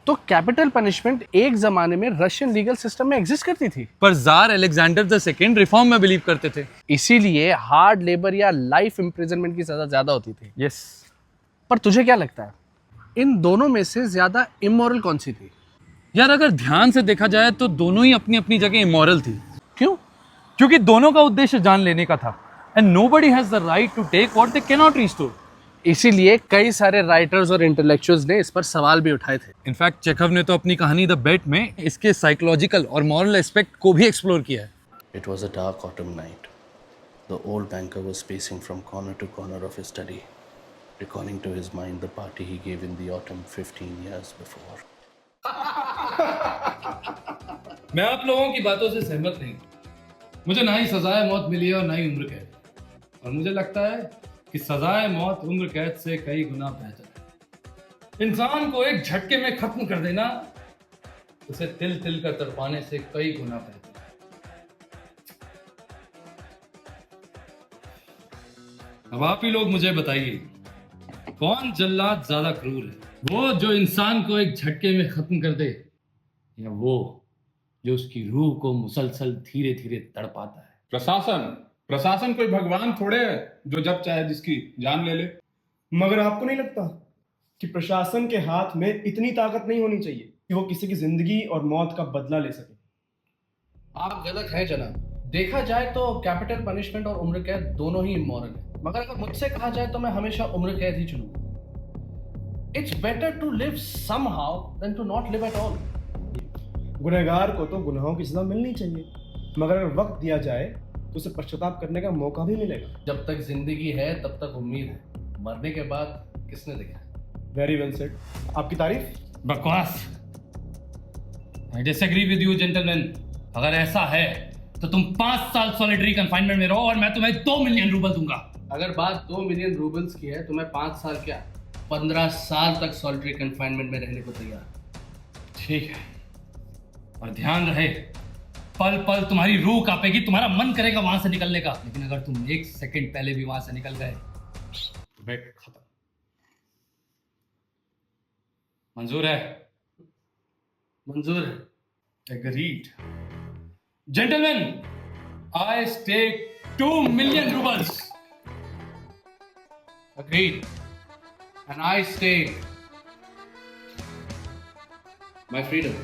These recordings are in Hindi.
तो कैपिटल पनिशमेंट एक जमाने में रशियन लीगल सिस्टम में एग्जिस्ट करती थी, पर jar Alexander the second reform में बिलीव करते थे। इसीलिए हार्ड लेबर या लाइफ इम्प्रिजनमेंट की सजा ज्यादा होती थी। यस। पर तुझे क्या लगता है, इन दोनों में से ज्यादा इमोरल कौन सी थी? यार अगर ध्यान से देखा जाए तो दोनों ही अपनी अपनी जगह इमोरल थी। क्यों? क्योंकि दोनों का उद्देश्य जान लेने का था, and nobody has the right to take what they can not restore. इसीलिए कई सारे राइटर्स और इंटेलेक्चुअल्स ने इस पर सवाल भी उठाए थे। इनफैक्ट चेखव ने तो अपनी कहानी द बेट में इसके साइकोलॉजिकल और मॉरल एस्पेक्ट को भी एक्सप्लोर किया है। It was a dark autumn night. The old banker was pacing from corner to corner of his study, recalling to his mind the party he gave in the autumn 15 years before. मैं आप लोगों की बातों से सहमत नहीं। मुझे ना ही सजाए मौत मिली है और ना ही उम्र कैद, और मुझे लगता है कि सजाए मौत उम्र कैद से कई गुना बेहतर है। इंसान को एक झटके में खत्म कर देना उसे तिल तिल कर तड़पाने से कई गुना बेहतर है। अब आप ही लोग मुझे बताइए, कौन जल्लाद ज्यादा क्रूर है, वो जो इंसान को एक झटके में खत्म कर दे, या वो जो उसकी रूह को मुसलसल धीरे धीरे तड़पाता है? प्रशासन कोई भगवान थोड़े है जो जब चाहे जिसकी जान ले ले। मगर आपको नहीं लगता कि प्रशासन के हाथ में इतनी ताकत नहीं होनी चाहिए कि वो किसी की जिंदगी और मौत का बदला ले सके? आप गलत हैं जनाब। देखा जाए तो कैपिटल पनिशमेंट और उम्र कैद दोनों ही इमोरल है, मगर अगर मुझसे कहा जाए तो मैं हमेशा उम्र कैद ही चुनूंगा। It's better to live somehow than to not live at all. गुनहगार को तो गुनाहों की सजा मिलनी चाहिए, मगर अगर वक्त दिया जाए तो उसे पश्चाताप करने का मौका भी मिलेगा। जब तक जिंदगी है तब तक उम्मीद है, मरने के बाद किसने देखा? Very well said. आपकी तारीफ? बकवास। I disagree with you gentleman. अगर ऐसा है तो तुम 5 साल सॉलिटरी कंफाइनमेंट में रहो और मैं तुम्हें 2 मिलियन रूबल दूंगा। अगर बात 2 मिलियन रूबल्स की है तो मैं 5 साल क्या 15 साल तक सॉलिटरी कंफाइनमेंट में रहने को तैयार। ठीक है, और ध्यान रहे, पल पल तुम्हारी रूह कांपेगी, तुम्हारा मन करेगा वहां से निकलने का, लेकिन अगर तुम 1 सेकंड पहले भी वहां से निकल गए तो बेट खत्म। मंजूर है? मंजूर है। Agreed. Gentleman, I stake 2 million roubles. Agreed. And I stake my freedom.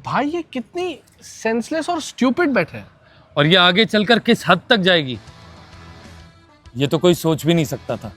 भाई ये कितनी सेंसलेस और स्टूपिड बेट है। और ये आगे चलकर किस हद तक जाएगी ये तो कोई सोच भी नहीं सकता था।